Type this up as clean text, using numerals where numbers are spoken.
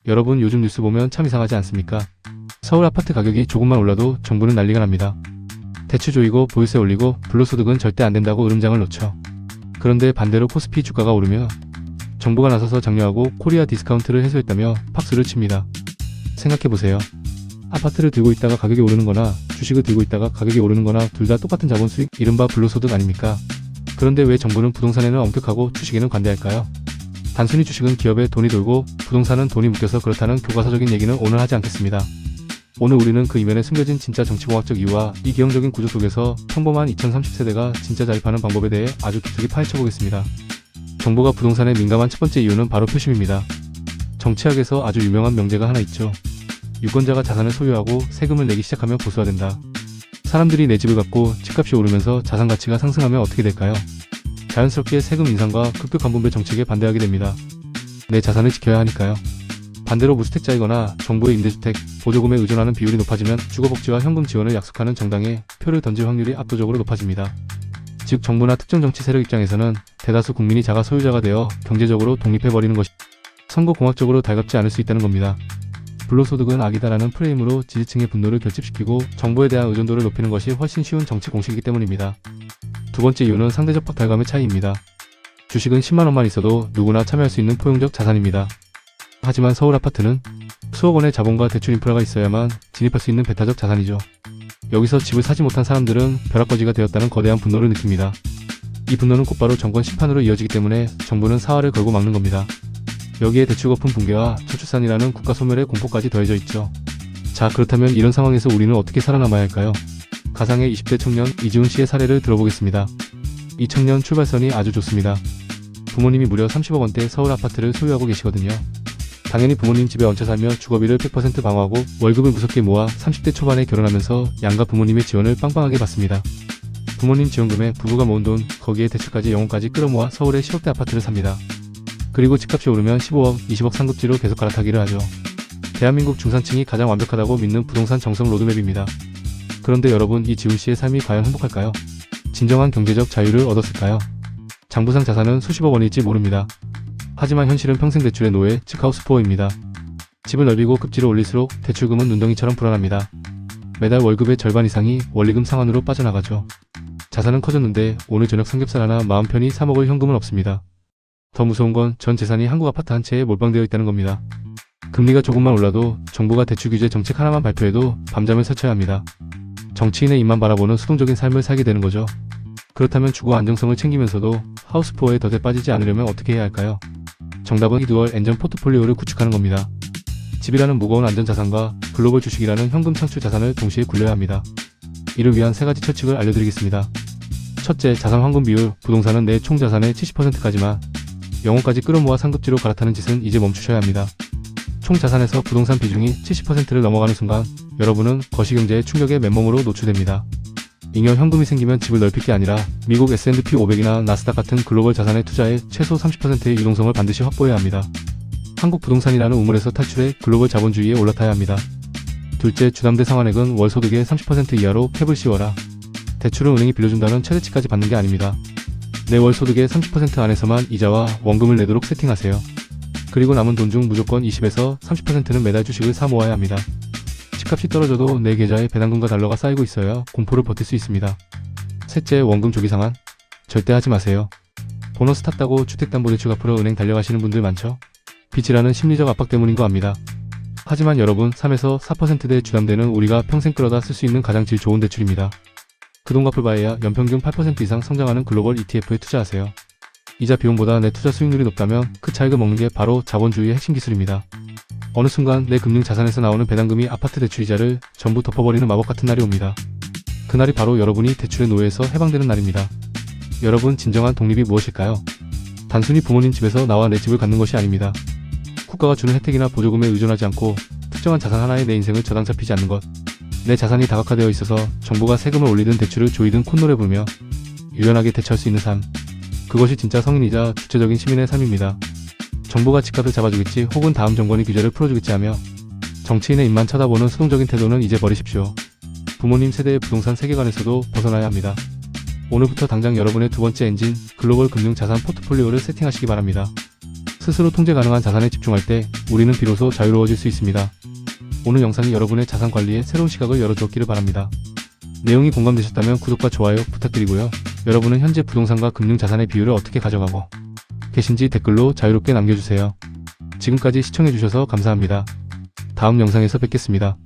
여러분 요즘 뉴스 보면 참 이상하지 않습니까? 서울 아파트 가격이 조금만 올라도 정부는 난리가 납니다. 대출 조이고 보유세 올리고 불로소득은 절대 안 된다고 으름장을 놓죠. 그런데 반대로 코스피 주가가 오르며 정부가 나서서 장려하고 코리아 디스카운트를 해소했다며 박수를 칩니다. 생각해보세요. 아파트를 들고 있다가 가격이 오르는 거나 주식을 들고 있다가 가격이 오르는 거나 둘 다 똑같은 자본 수익, 이른바 불로소득 아닙니까? 그런데 왜 정부는 부동산에는 엄격하고 주식에는 관대할까요? 단순히 주식은 기업에 돈이 돌고 부동산은 돈이 묶여서 그렇다는 교과서적인 얘기는 오늘 하지 않겠습니다. 오늘 우리는 그 이면에 숨겨진 진짜 정치공학적 이유와 이 기형적인 구조 속에서 평범한 2030세대가 진짜 자립하는 방법에 대해 아주 깊숙이 파헤쳐보겠습니다. 정부가 부동산에 민감한 첫 번째 이유는 바로 표심입니다. 정치학에서 아주 유명한 명제가 하나 있죠. 유권자가 자산을 소유하고 세금을 내기 시작하면 보수화된다. 사람들이 내 집을 갖고 집값이 오르면서 자산 가치가 상승하면 어떻게 될까요? 자연스럽게 세금 인상과 급격한 분배 정책에 반대하게 됩니다. 내 자산을 지켜야 하니까요. 반대로 무주택자이거나 정부의 임대주택, 보조금에 의존하는 비율이 높아지면 주거복지와 현금 지원을 약속하는 정당에 표를 던질 확률이 압도적으로 높아집니다. 즉 정부나 특정 정치 세력 입장에서는 대다수 국민이 자가 소유자가 되어 경제적으로 독립해버리는 것이 선거공학적으로 달갑지 않을 수 있다는 겁니다. 불로소득은 악이다라는 프레임으로 지지층의 분노를 결집시키고 정부에 대한 의존도를 높이는 것이 훨씬 쉬운 정치 공식이기 때문입니다. 두 번째 이유는 상대적 박탈감의 차이입니다. 주식은 10만원만 있어도 누구나 참여할 수 있는 포용적 자산입니다. 하지만 서울 아파트는 수억 원의 자본과 대출 인프라가 있어야만 진입할 수 있는 배타적 자산이죠. 여기서 집을 사지 못한 사람들은 벼락거지가 되었다는 거대한 분노를 느낍니다. 이 분노는 곧바로 정권 심판으로 이어지기 때문에 정부는 사활을 걸고 막는 겁니다. 여기에 대출 거품 붕괴와 저출산이라는 국가 소멸의 공포까지 더해져 있죠. 자, 그렇다면 이런 상황에서 우리는 어떻게 살아남아야 할까요? 가상의 20대 청년 이지훈 씨의 사례를 들어보겠습니다. 이 청년 출발선이 아주 좋습니다. 부모님이 무려 30억 원대 서울 아파트를 소유하고 계시거든요. 당연히 부모님 집에 얹혀 살며 주거비를 100% 방어하고 월급을 무섭게 모아 30대 초반에 결혼하면서 양가 부모님의 지원을 빵빵하게 받습니다. 부모님 지원금에 부부가 모은 돈, 거기에 대출까지 영혼까지 끌어모아 서울의 10억대 아파트를 삽니다. 그리고 집값이 오르면 15억, 20억 상급지로 계속 갈아타기를 하죠. 대한민국 중산층이 가장 완벽하다고 믿는 부동산 정성 로드맵입니다. 그런데 여러분, 이 지훈 씨의 삶이 과연 행복할까요? 진정한 경제적 자유를 얻었을까요? 장부상 자산은 수십억 원일지 모릅니다. 하지만 현실은 평생 대출의 노예, 즉 하우스푸어입니다. 집을 넓히고 급지를 올릴수록 대출금은 눈덩이처럼 불어납니다. 매달 월급의 절반 이상이 원리금 상환으로 빠져나가죠. 자산은 커졌는데 오늘 저녁 삼겹살 하나 마음 편히 사 먹을 현금은 없습니다. 더 무서운 건 전 재산이 한국 아파트 한 채에 몰빵되어 있다는 겁니다. 금리가 조금만 올라도 정부가 대출 규제 정책 하나만 발표해도 밤잠을 설쳐야 합니다. 정치인의 입만 바라보는 수동적인 삶을 살게 되는 거죠. 그렇다면 주거 안정성을 챙기면서도 하우스푸어에 덫에 빠지지 않으려면 어떻게 해야 할까요? 정답은 이두얼 엔전 포트폴리오를 구축하는 겁니다. 집이라는 무거운 안전자산과 글로벌 주식이라는 현금 창출 자산을 동시에 굴려야 합니다. 이를 위한 세 가지 철칙을 알려드리겠습니다. 첫째, 자산 환급 비율. 부동산은 내 총 자산의 70%까지만 영혼까지 끌어모아 상급지로 갈아타는 짓은 이제 멈추셔야 합니다. 총 자산에서 부동산 비중이 70%를 넘어가는 순간 여러분은 거시경제의 충격에 맨몸으로 노출됩니다. 잉여 현금이 생기면 집을 넓힐 게 아니라 미국 S&P 500이나 나스닥 같은 글로벌 자산에 투자해 최소 30%의 유동성을 반드시 확보해야 합니다. 한국 부동산이라는 우물에서 탈출해 글로벌 자본주의에 올라타야 합니다. 둘째, 주담대 상환액은 월 소득의 30% 이하로 캡을 씌워라. 대출은 은행이 빌려준다는 최대치까지 받는 게 아닙니다. 내 월 소득의 30% 안에서만 이자와 원금을 내도록 세팅하세요. 그리고 남은 돈 중 무조건 20에서 30%는 매달 주식을 사 모아야 합니다. 집값이 떨어져도 내 계좌에 배당금과 달러가 쌓이고 있어야 공포를 버틸 수 있습니다. 셋째, 원금 조기 상환. 절대 하지 마세요. 보너스 탔다고 주택담보대출 갚으러 은행 달려가시는 분들 많죠? 빚이라는 심리적 압박 때문인 거 압니다. 하지만 여러분, 3에서 4%대 주담대는 우리가 평생 끌어다 쓸 수 있는 가장 질 좋은 대출입니다. 그 돈 갚을 바에야 연평균 8% 이상 성장하는 글로벌 ETF에 투자하세요. 이자 비용보다 내 투자 수익률이 높다면 그 차익을 먹는 게 바로 자본주의의 핵심 기술입니다. 어느 순간 내 금융 자산에서 나오는 배당금이 아파트 대출 이자를 전부 덮어버리는 마법 같은 날이 옵니다. 그날이 바로 여러분이 대출의 노예에서 해방되는 날입니다. 여러분, 진정한 독립이 무엇일까요? 단순히 부모님 집에서 나와 내 집을 갖는 것이 아닙니다. 국가가 주는 혜택이나 보조금에 의존하지 않고 특정한 자산 하나에 내 인생을 저당 잡히지 않는 것. 내 자산이 다각화되어 있어서 정부가 세금을 올리든 대출을 조이든 콧노래 부르며 유연하게 대처할 수 있는 삶. 그것이 진짜 성인이자 주체적인 시민의 삶입니다. 정부가 집값을 잡아주겠지 혹은 다음 정권이 규제를 풀어주겠지 하며 정치인의 입만 쳐다보는 수동적인 태도는 이제 버리십시오. 부모님 세대의 부동산 세계관에서도 벗어나야 합니다. 오늘부터 당장 여러분의 두 번째 엔진, 글로벌 금융 자산 포트폴리오를 세팅하시기 바랍니다. 스스로 통제 가능한 자산에 집중할 때 우리는 비로소 자유로워질 수 있습니다. 오늘 영상이 여러분의 자산 관리에 새로운 시각을 열어주었기를 바랍니다. 내용이 공감되셨다면 구독과 좋아요 부탁드리고요. 여러분은 현재 부동산과 금융자산의 비율을 어떻게 가져가고 계신지 댓글로 자유롭게 남겨주세요. 지금까지 시청해주셔서 감사합니다. 다음 영상에서 뵙겠습니다.